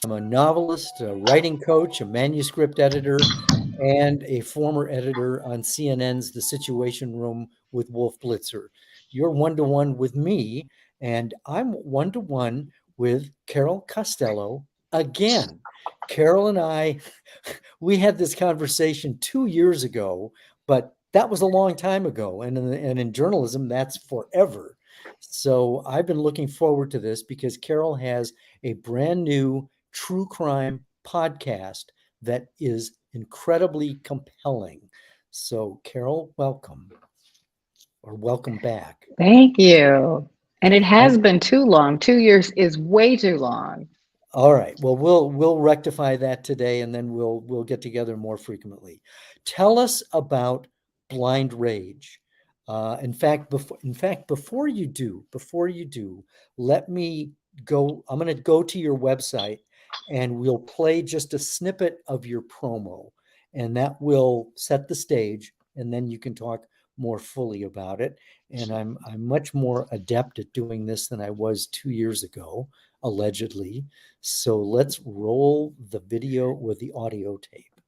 I'm a novelist, a writing coach, a manuscript editor, and a former editor on CNN's The Situation Room with Wolf Blitzer. You're one-to-one with me, and I'm one-to-one with Carol Costello again. Carol and I, we had this conversation 2 years ago, but that was a long time ago. And in journalism, that's forever. So I've been looking forward to this because Carol has a brand new true crime podcast that is incredibly compelling. So Carol, welcome, or welcome back. Thank you. And it has been too long. 2 years is way too long. All right. Well, we'll rectify that today, and then we'll get together more frequently. Tell us about Blind Rage. In fact, before you do, let me go. I'm going to go to your website, and we'll play just a snippet of your promo, and that will set the stage, and then you can talk more fully about it. And I'm much more adept at doing this than I was 2 years ago, allegedly. So let's roll the video with the audio tape.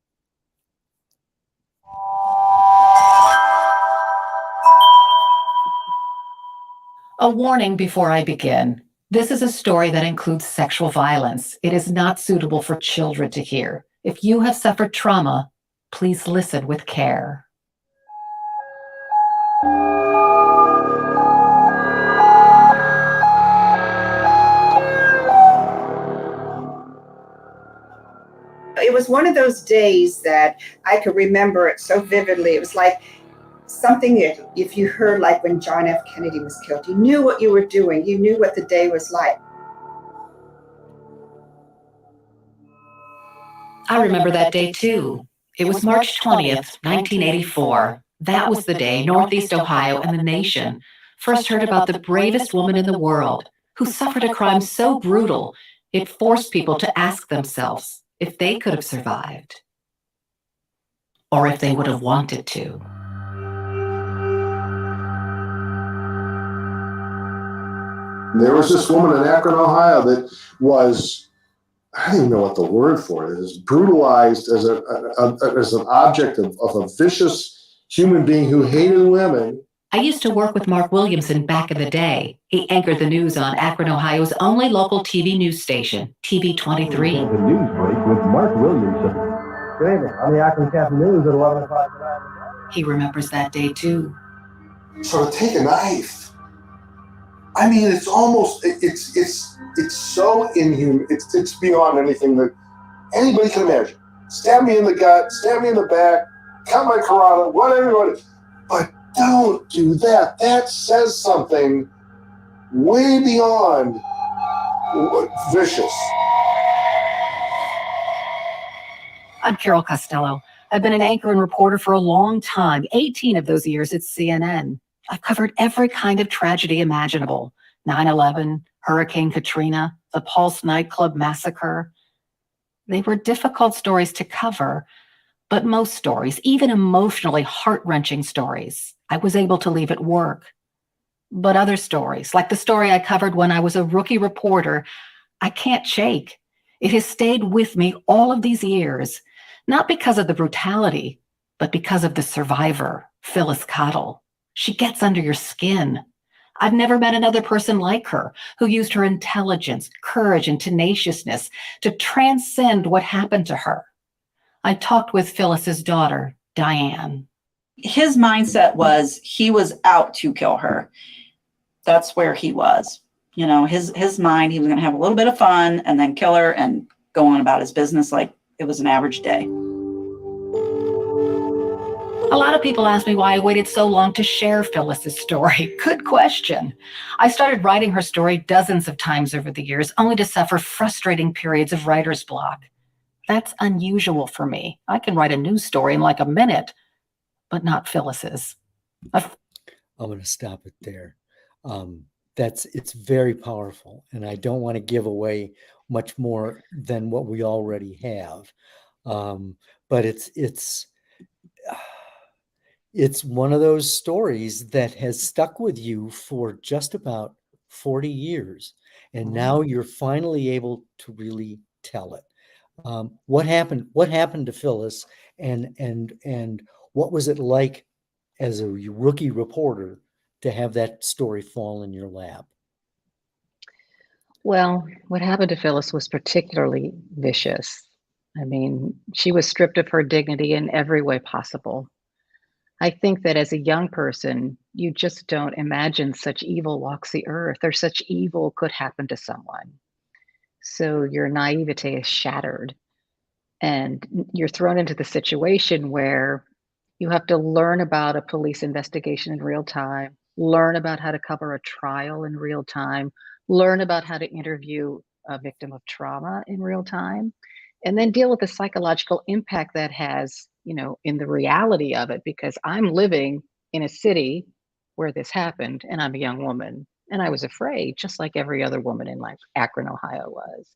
A warning before I begin. This is a story that includes sexual violence. It is not suitable for children to hear. If you have suffered trauma, please listen with care. It was one of those days that I could remember it so vividly. It was like something if you heard, like when John F. Kennedy was killed, you knew what you were doing. You knew what the day was like. I remember that day too. It was March 20th, 1984. That was the day Northeast Ohio and the nation first heard about the bravest woman in the world who suffered a crime so brutal it forced people to ask themselves if they could have survived, or if they would have wanted to. There was this woman in Akron, Ohio that was, I don't even know what the word for it is, brutalized as an object of a vicious human being who hated women. I used to work with Mark Williamson back in the day. He anchored the news on Akron, Ohio's only local TV news station, TV 23. The news break with Mark Williamson. Good evening. On the Akron Capital News at 11 o'clock tonight. He remembers that day too. So to take a knife, I mean, it's almost, it's so inhuman. It's beyond anything that anybody can imagine. Stab me in the gut, stab me in the back, cut my carotid, whatever. But don't do that. That says something way beyond vicious. I'm Carol Costello. I've been an anchor and reporter for a long time, 18 of those years at CNN. I've covered every kind of tragedy imaginable. 9/11, Hurricane Katrina, the Pulse nightclub massacre. They were difficult stories to cover, but most stories, even emotionally heart-wrenching stories, I was able to leave at work. But other stories, like the story I covered when I was a rookie reporter, I can't shake. It has stayed with me all of these years, not because of the brutality, but because of the survivor, Phyllis Cottle. She gets under your skin. I've never met another person like her who used her intelligence, courage, and tenaciousness to transcend what happened to her. I talked with Phyllis's daughter, Diane. His mindset was he was out to kill her. That's where he was. You know, his mind, he was going to have a little bit of fun and then kill her and go on about his business like it was an average day. A lot of people ask me why I waited so long to share Phyllis's story. Good question. I started writing her story dozens of times over the years, only to suffer frustrating periods of writer's block. That's unusual for me. I can write a news story in like a minute, but not Phyllis's. I'm going to stop it there. It's very powerful, and I don't want to give away much more than what we already have. But it's one of those stories that has stuck with you for just about 40 years. And now you're finally able to really tell it. What happened? What happened to Phyllis, and what was it like as a rookie reporter to have that story fall in your lap? Well, what happened to Phyllis was particularly vicious. I mean, she was stripped of her dignity in every way possible. I think that as a young person, you just don't imagine such evil walks the earth or such evil could happen to someone. So your naivete is shattered, and you're thrown into the situation where you have to learn about a police investigation in real time, learn about how to cover a trial in real time, learn about how to interview a victim of trauma in real time, and then deal with the psychological impact that has, in the reality of it, because I'm living in a city where this happened and I'm a young woman and I was afraid, just like every other woman in like Akron, Ohio was.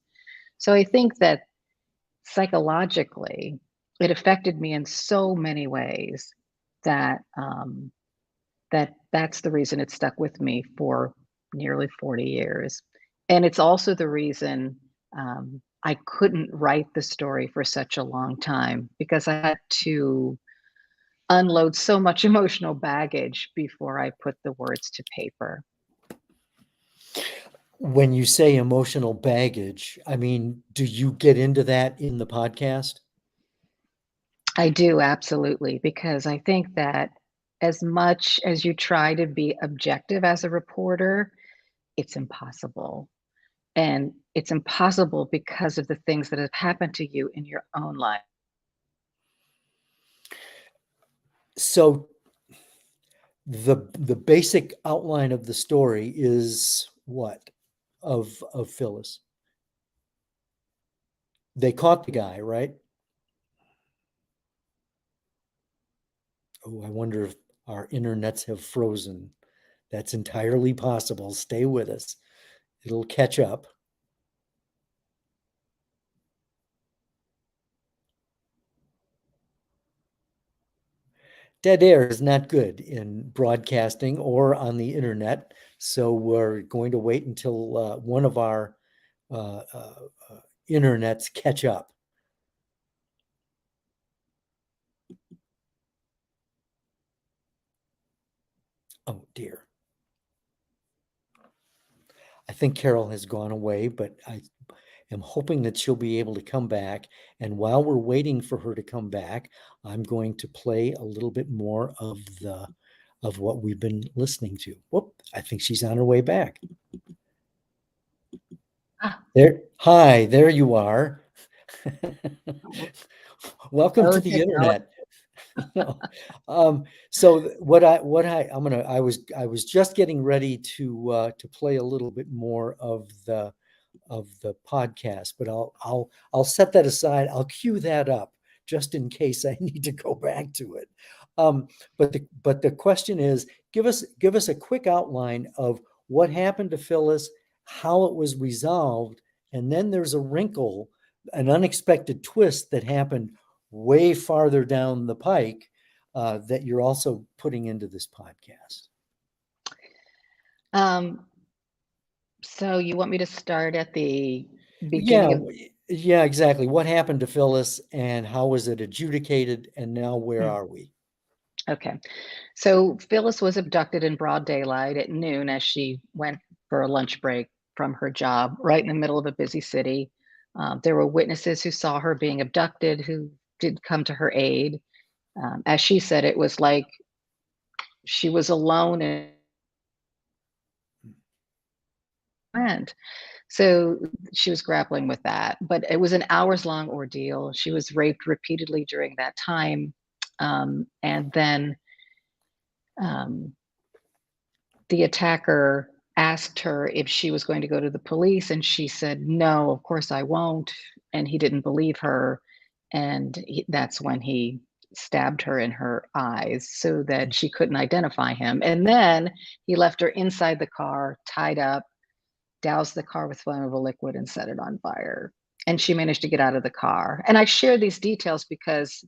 So I think that psychologically, it affected me in so many ways that that's the reason it stuck with me for nearly 40 years. And it's also the reason I couldn't write the story for such a long time, because I had to unload so much emotional baggage before I put the words to paper. When you say emotional baggage, I mean, do you get into that in the podcast? I do, absolutely, because I think that as much as you try to be objective as a reporter, it's impossible. And it's impossible because of the things that have happened to you in your own life. So the basic outline of the story is what of Phyllis? They caught the guy, right? Oh, I wonder if our internets have frozen. That's entirely possible. Stay with us. It'll catch up. Dead air is not good in broadcasting or on the internet. So we're going to wait until one of our internets catch up. Oh dear. I think Carol has gone away, but I am hoping that she'll be able to come back. And while we're waiting for her to come back, I'm going to play a little bit more of what we've been listening to. Whoop, I think she's on her way back. There, hi, there you are. Welcome to the internet. So I was just getting ready to play a little bit more of the podcast, but I'll set that aside. I'll cue that up just in case I need to go back to it. But the question is, give us a quick outline of what happened to Phyllis, how it was resolved, and then there's a wrinkle, an unexpected twist that happened way farther down the pike that you're also putting into this podcast. So you want me to start at the beginning? Yeah, exactly. What happened to Phyllis and how was it adjudicated? And now where are we? Okay. So Phyllis was abducted in broad daylight at noon as she went for a lunch break from her job right in the middle of a busy city. There were witnesses who saw her being abducted who did come to her aid. As she said, it was like she was alone and so she was grappling with that. But it was an hours-long ordeal. She was raped repeatedly during that time. And then the attacker asked her if she was going to go to the police, and she said, "No, of course I won't." And he didn't believe her. And that's when he stabbed her in her eyes so that she couldn't identify him. And then he left her inside the car, tied up, doused the car with flammable liquid, and set it on fire. And she managed to get out of the car. And I share these details because,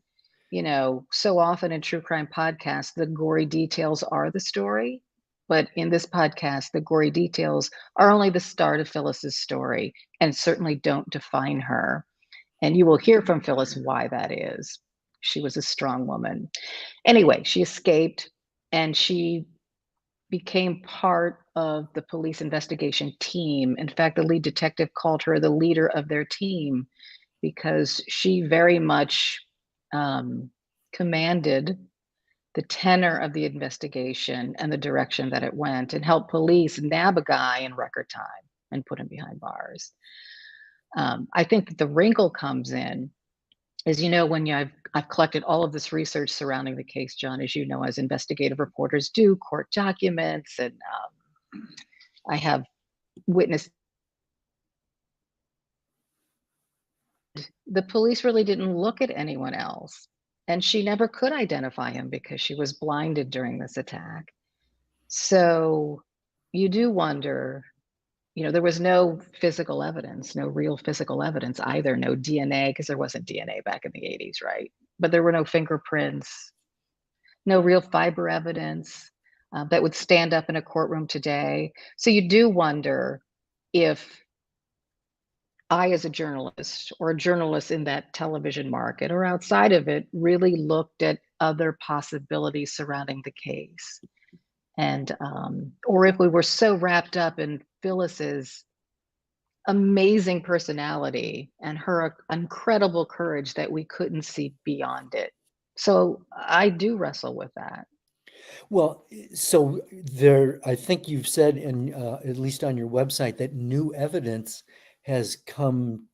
so often in true crime podcasts, the gory details are the story, But in this podcast, the gory details are only the start of Phyllis's story and certainly don't define her. And you will hear from Phyllis why that is. She was a strong woman. Anyway, she escaped and she became part of the police investigation team. In fact, the lead detective called her the leader of their team because she very much commanded the tenor of the investigation and the direction that it went, and helped police nab a guy in record time and put him behind bars. I think that the wrinkle comes in is, when I've collected all of this research surrounding the case, John, as you know, as investigative reporters do, court documents, and I have witnessed. The police really didn't look at anyone else, and she never could identify him because she was blinded during this attack. So you do wonder, there was no physical evidence, no real physical evidence either, no DNA, because there wasn't DNA back in the 80s, right? But there were no fingerprints, no real fiber evidence that would stand up in a courtroom today. So you do wonder if I, as a journalist or a journalist in that television market or outside of it, really looked at other possibilities surrounding the case. And, or if we were so wrapped up in Phyllis's amazing personality and her incredible courage that we couldn't see beyond it. So I do wrestle with that. Well, so I think you've said, at least on your website, that new evidence has come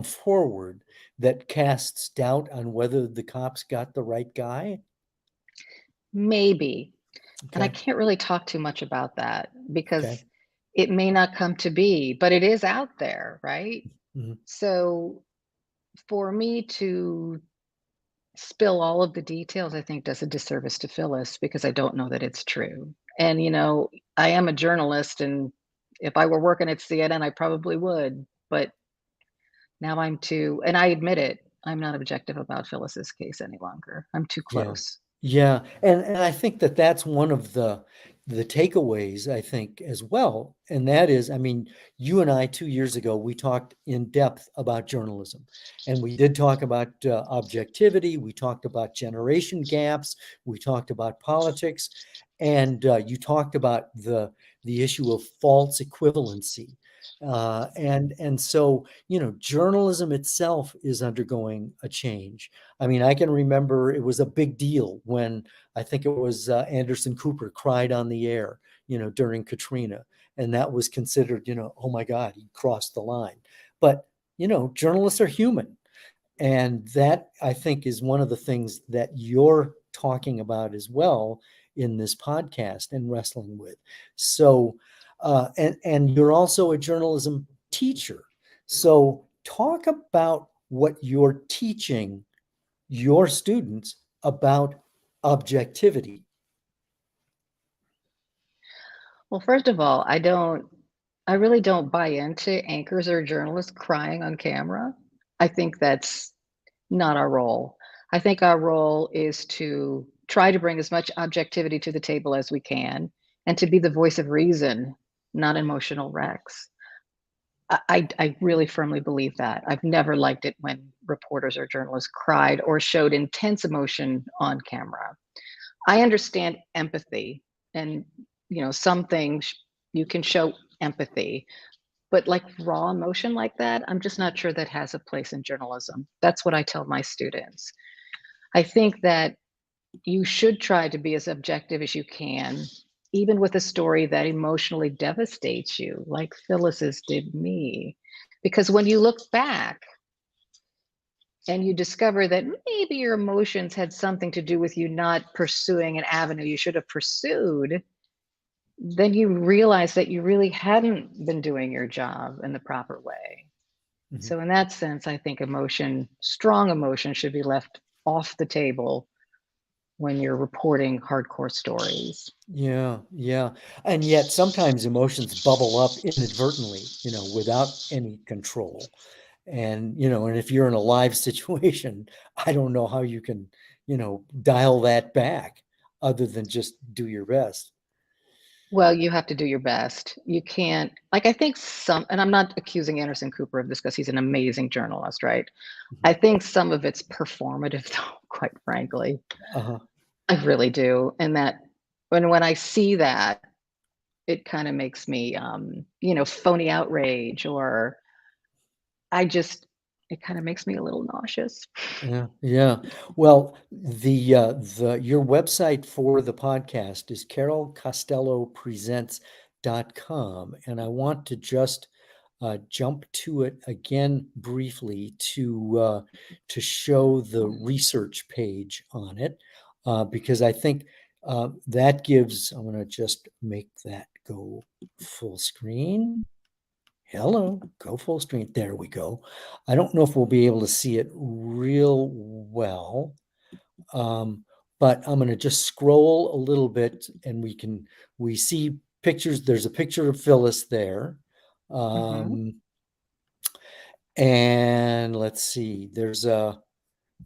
forward that casts doubt on whether the cops got the right guy. Maybe. Okay. And I can't really talk too much about that because Okay. it may not come to be, but it is out there, right? Mhm. So for me to spill all of the details, I think does a disservice to Phyllis because I don't know that it's true. And, I am a journalist, and if I were working at CNN, I probably would. But now and I admit it, I'm not objective about Phyllis's case any longer. I'm too close. Yeah. And I think that that's one of the takeaways, I think, as well. And that is, you and I 2 years ago, we talked in depth about journalism, and we did talk about objectivity. We talked about generation gaps. We talked about politics, and you talked about the issue of false equivalency. And so, journalism itself is undergoing a change. I can remember it was a big deal when I think it was Anderson Cooper cried on the air, during Katrina. And that was considered, oh my God, he crossed the line. But, journalists are human. And that, I think, is one of the things that you're talking about as well in this podcast and wrestling with. So, and you're also a journalism teacher. So talk about what you're teaching your students about objectivity. Well, first of all, I really don't buy into anchors or journalists crying on camera. I think that's not our role. I think our role is to try to bring as much objectivity to the table as we can and to be the voice of reason, not emotional wrecks. I really firmly believe that. I've never liked it when reporters or journalists cried or showed intense emotion on camera. I understand empathy, and some things you can show empathy, but like raw emotion like that, I'm just not sure that has a place in journalism. That's what I tell my students. I think that you should try to be as objective as you can, even with a story that emotionally devastates you, like Phyllis's did me. Because when you look back and you discover that maybe your emotions had something to do with you not pursuing an avenue you should have pursued, then you realize that you really hadn't been doing your job in the proper way. Mm-hmm. So in that sense, I think strong emotion should be left off the table when you're reporting hardcore stories. Yeah. And yet sometimes emotions bubble up inadvertently, without any control. And, and if you're in a live situation, I don't know how you can, dial that back other than just do your best. Well, you have to do your best. You can't, like, I think and I'm not accusing Anderson Cooper of this because he's an amazing journalist, right? I think some of it's performative, though, quite frankly. Uh-huh. I really do. And that when I see that, it kind of makes me, phony outrage, or it kind of makes me a little nauseous. Yeah, yeah. Well, the your website for the podcast is carolcostellopresents.com, and I want to just jump to it again briefly to show the research page on it, because I think that gives. I'm going to just make that go full screen. Hello, go full screen. There we go. I don't know if we'll be able to see it real well, um, but I'm going to just scroll a little bit, and we see pictures. There's a picture of Phyllis there. Mhm. And let's see,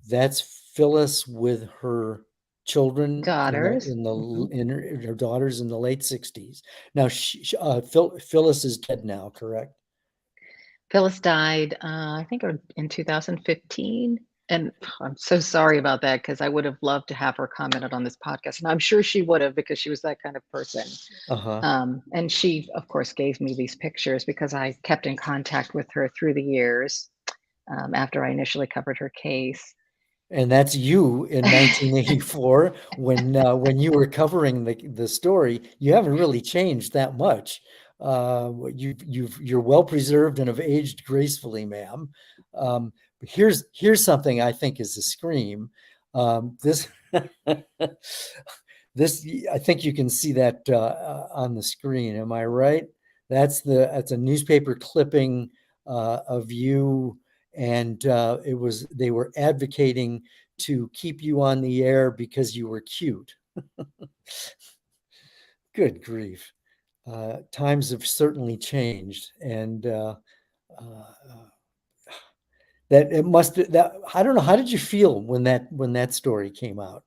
that's Phyllis with her children Daughters. in her daughters in the late 60s. Now, Phyllis is dead now, correct? Phyllis died, I think in 2015. And I'm so sorry about that because I would have loved to have her commented on this podcast. And I'm sure she would have because she was that kind of person. Uh-huh. And she, of course, gave me these pictures because I kept in contact with her through the years after I initially covered her case. And that's you in 1984 when you were covering the story. You haven't really changed that much. You're well preserved and have aged gracefully, ma'am. But here's something I think is a scream. This this I think you can see that on the screen. Am I right? That's a newspaper clipping of you, and they were advocating to keep you on the air because you were cute. Good grief. Times have certainly changed, and that it must that I don't know, how did you feel when that story came out?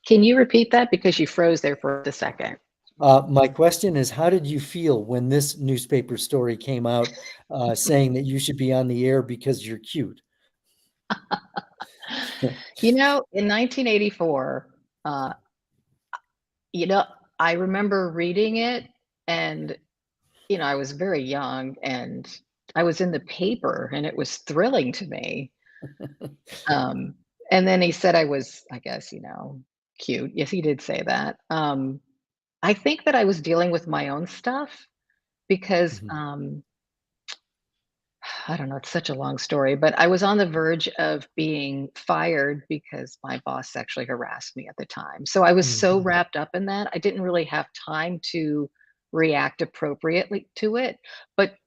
Can you repeat that because you froze there for a second? My question is, how did you feel when this newspaper story came out saying that you should be on the air because you're cute? In 1984, I remember reading it, and I was very young, and I was in the paper, and it was thrilling to me. Um, and then he said I was, I guess, cute. Yes, he did say that. I think that I was dealing with my own stuff because Mhm. I don't know, it's such a long story, but I was on the verge of being fired because my boss sexually harassed me at the time. So I was so Mhm. wrapped up in that, I didn't really have time to react appropriately to it. But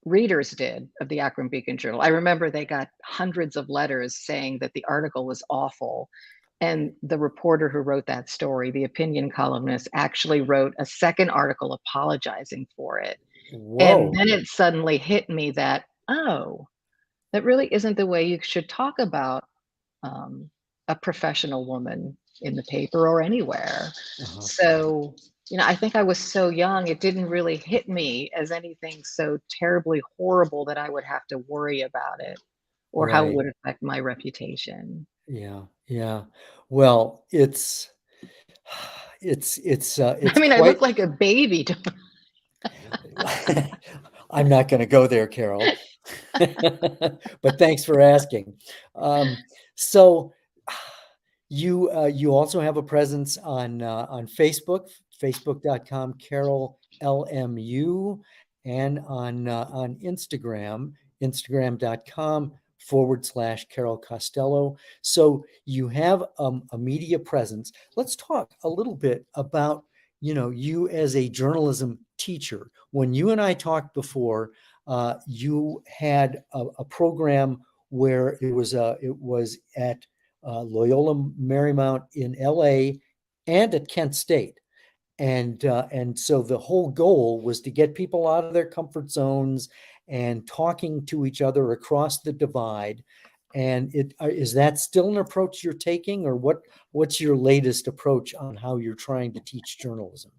readers did, of the Akron Beacon Journal. I remember they got hundreds of letters saying that the article was awful. And the reporter who wrote that story, the opinion columnist, actually wrote a second article apologizing for it. And Whoa. then it suddenly hit me that, oh, that really isn't the way you should talk about um, a professional woman in the paper or anywhere. Uh-huh. So, I think I was so young, it didn't really hit me as anything so terribly horrible that I would have to worry about it or how it Right. would affect my reputation. Yeah. Yeah. Well, I it's mean, I quite. look like a baby. I'm not going to go there, Carol. But thanks for asking. So you also have a presence on Facebook, facebook.com Carol LMU, and on Instagram, instagram.com/Carol Costello. So you have a media presence. Let's talk a little bit about you as a journalism teacher. When you and I talked before, you had a program where it was at Loyola Marymount in LA and at Kent State. And so the whole goal was to get people out of their comfort zones and talking to each other across the divide. And is that still an approach you're taking, or what's your latest approach on how you're trying to teach journalism?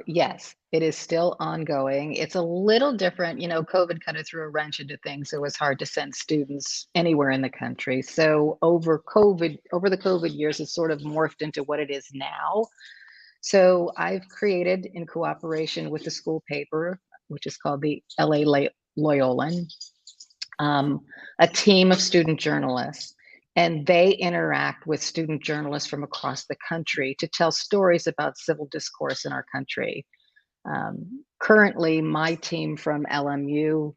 Yes, it is still ongoing. It's a little different. COVID kind of threw a wrench into things. So it was hard to send students anywhere in the country. So over the COVID years, it's sort of morphed into what it is now. So I've created, in cooperation with the school paper, which is called the LA Loyolan, a team of student journalists. And they interact with student journalists from across the country to tell stories about civil discourse in our country. Currently, my team from LMU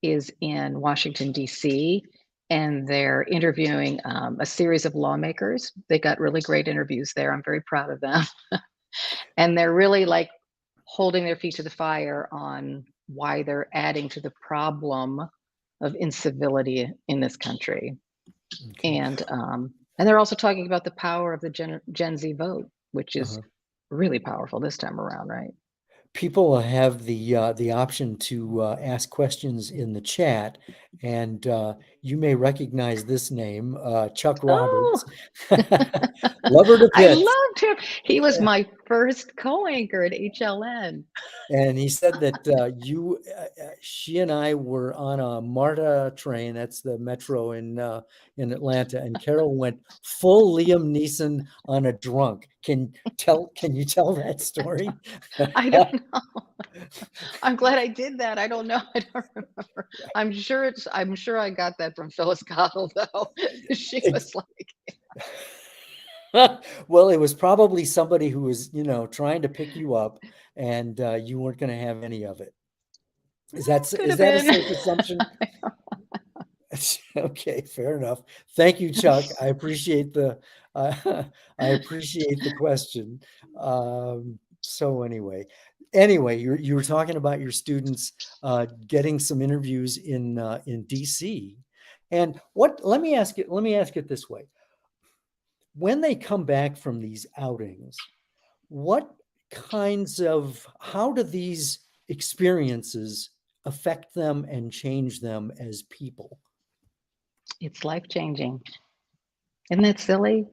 is in Washington, D.C., and they're interviewing a series of lawmakers. They got really great interviews there. I'm very proud of them. And they're really like holding their feet to the fire on why they're adding to the problem of incivility in this country. Okay. And they're also talking about the power of the Gen Z vote, which is really powerful this time around, right? People have the option to ask questions in the chat, and you may recognize this name, Chuck Roberts. Lover to I bits. loved him. He was my first co-anchor at HLN. And he said that she and I were on a MARTA train. That's the metro in Atlanta. And Carol went full Liam Neeson on a drunk. Can you tell that story? I don't know. I'm glad I did that. I don't know. I don't remember. I'm sure I got that from Phyllis Cottle, though. She was like, well, it was probably somebody who was, trying to pick you up, and you weren't going to have any of it. Is that a safe assumption? Okay, fair enough. Thank you, Chuck. I appreciate the question. So anyway, you were talking about your students getting some interviews in DC, and let me ask it this way. When they come back from these outings, how do these experiences affect them and change them as people? it's life-changing. Isn't that silly?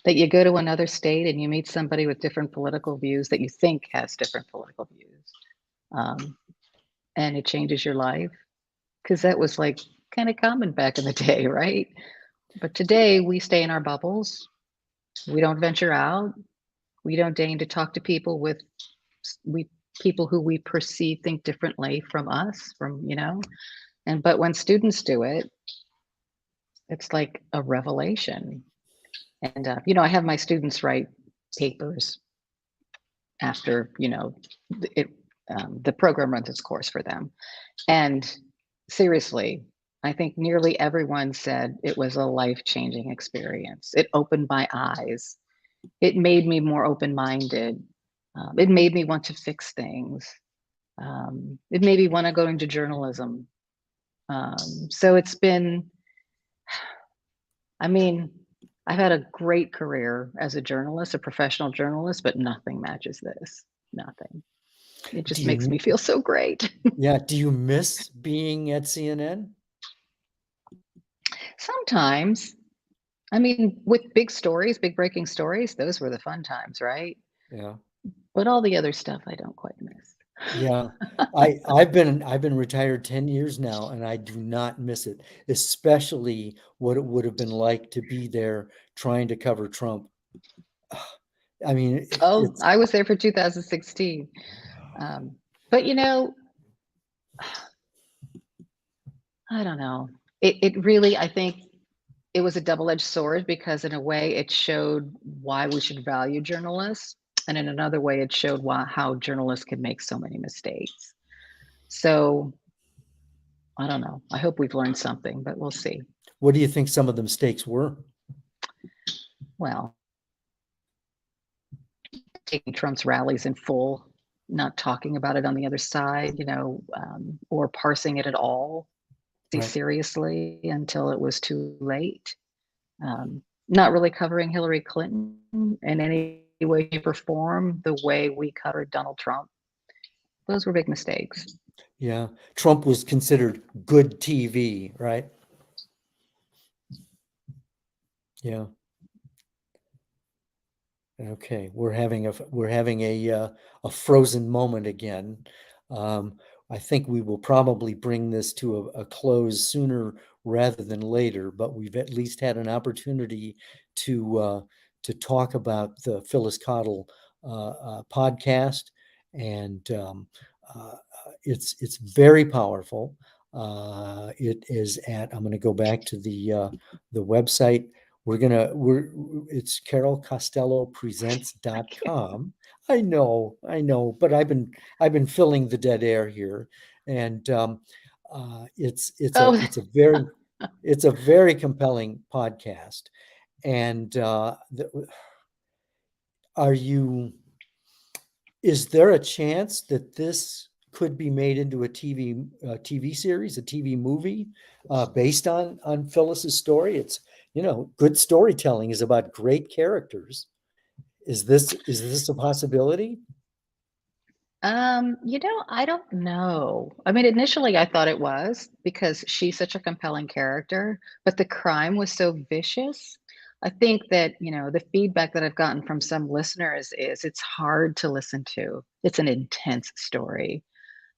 That you go to another state and you meet somebody with different political views that you think has different political views. And it changes your life. Because that was like kind of common back in the day, right? But today we stay in our bubbles. We don't venture out. We don't deign to talk to people people who we perceive think differently from us, but when students do it, it's like a revelation. And I have my students write papers after the program runs its course for them. And seriously, I think nearly everyone said it was a life-changing experience. It opened my eyes. It made me more open-minded. It made me want to fix things. It made me want to go into journalism. So it's been, I've had a great career as a journalist, a professional journalist, but nothing matches this. Nothing. It just makes me feel so great. Yeah. Do you miss being at CNN? Sometimes. With big stories, big breaking stories, those were the fun times, right? Yeah. But all the other stuff I don't quite miss. Yeah. I've been retired 10 years now, and I do not miss it, especially what it would have been like to be there trying to cover Trump. I was there for 2016. But I don't know. It really, I think it was a double-edged sword, because in a way it showed why we should value journalists. And in another way, it showed how journalists can make so many mistakes. So I don't know. I hope we've learned something, but we'll see. What do you think some of the mistakes were? Well, taking Trump's rallies in full, not talking about it on the other side, or parsing it at all seriously until it was too late. Not really covering Hillary Clinton in any way, shape, or form the way we covered Donald Trump. Those were big mistakes. Yeah. Trump was considered good TV, right? Yeah. Okay, we're having a frozen moment again. I think we will probably bring this to a close sooner rather than later, but we've at least had an opportunity to talk about the Phyllis Cottle podcast, and it's very powerful. It is at. I'm going to go back to the website. It's Carol Costello presents.com. I know, but I've been filling the dead air here. And Oh, it's a very compelling podcast. And are you is there a chance that this could be made into a TV series, a TV movie based on Phyllis's story? It's, good storytelling is about great characters. Is this a possibility? I don't know. I mean, initially I thought it was because she's such a compelling character, but the crime was so vicious. I think that, the feedback that I've gotten from some listeners is it's hard to listen to. It's an intense story.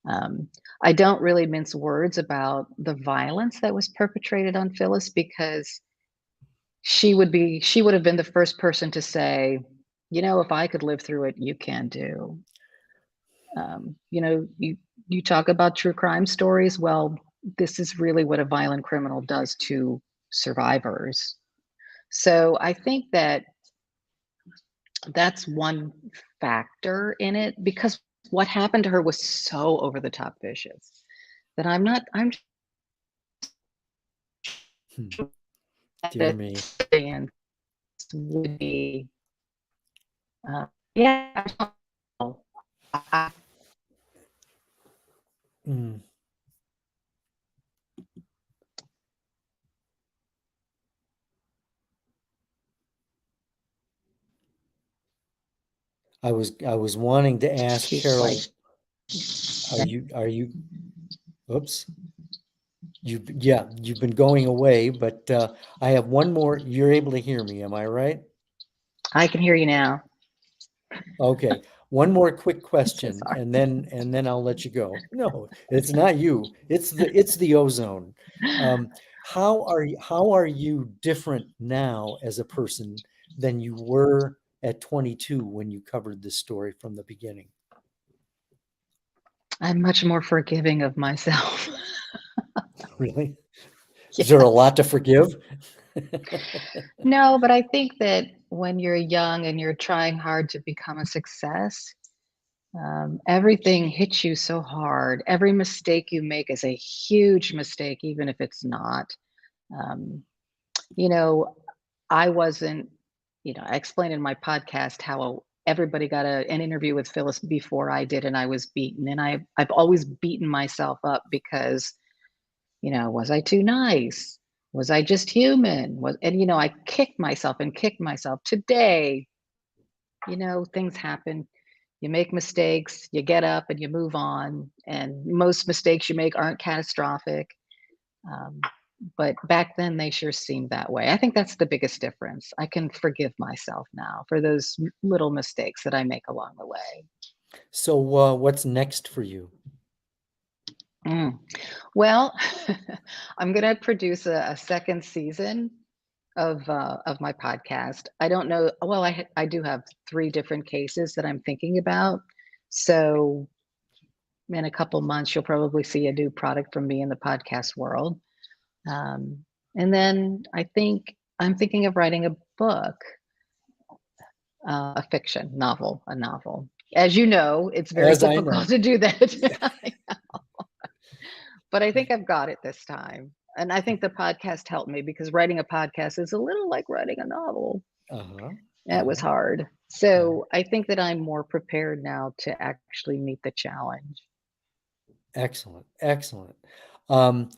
Um, I don't really mince words about the violence that was perpetrated on Phyllis because she would have been the first person to say, if I could live through it, you can do. You talk about true crime stories. Well, this is really what a violent criminal does to survivors. So I think that that's one factor in it because what happened to her was so over the top vicious that I'm Hmm, dear me. understand would be yeah. I don't know. I, Mm. I was wanting to ask she's Carol, like are you oops. You've been going away, but I have one more. You're able to hear me, am I right? I can hear you now. Okay, one more quick I'm so question, sorry. and then I'll let you go. No, it's not you. It's the ozone. Um, how are you different now as a person than you were at 22 when you covered this story from the beginning? I'm much more forgiving of myself. Really? Is there a Yes. lot to forgive? No, but I think that when you're young and you're trying hard to become a success, everything hits you so hard. Every mistake you make is a huge mistake, even if it's not. Um, you know, I wasn't, I explained in my podcast how everybody got an interview with Phyllis before I did, and I was beaten. And I've always beaten myself up because, was I too nice? Was I just human? I kicked myself and kicked myself. Today, things happen. You make mistakes, you get up and you move on. And most mistakes you make aren't catastrophic. Um, but back then, they sure seemed that way. I think that's the biggest difference. I can forgive myself now for those little mistakes that I make along the way. So, what's next for you? Mm. Well, I'm going to produce a second season of my podcast. I don't know. Well, I do have 3 different cases that I'm thinking about. So in a couple months, you'll probably see a new product from me in the podcast world. And then I think I'm thinking of writing a book, a fiction novel, a novel. As you know, it's very As I know. difficult to do that. But I think I've got it this time. And I think the podcast helped me because writing a podcast is a little like writing a novel. Uh-huh. It was Uh-huh. hard. So I think that I'm more prepared now to actually meet the challenge. Excellent. Excellent.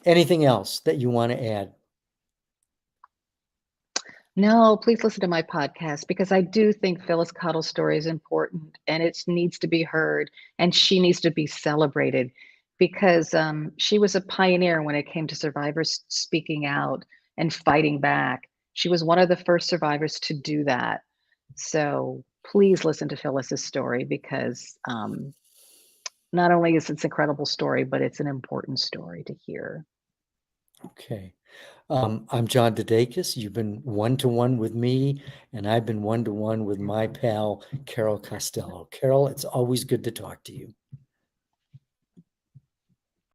Anything else that you want to add? No, please listen to my podcast because I do think Phyllis Cottle's story is important and it needs to be heard and she needs to be celebrated because she was a pioneer when it came to survivors speaking out and fighting back. She was one of the first survivors to do that. So please listen to Phyllis's story because not only is it an incredible story, but it's an important story to hear. Okay. I'm John DeDakis. You've been one-to-one with me, and I've been one-to-one with my pal, Carol Costello. Carol, it's always good to talk to you.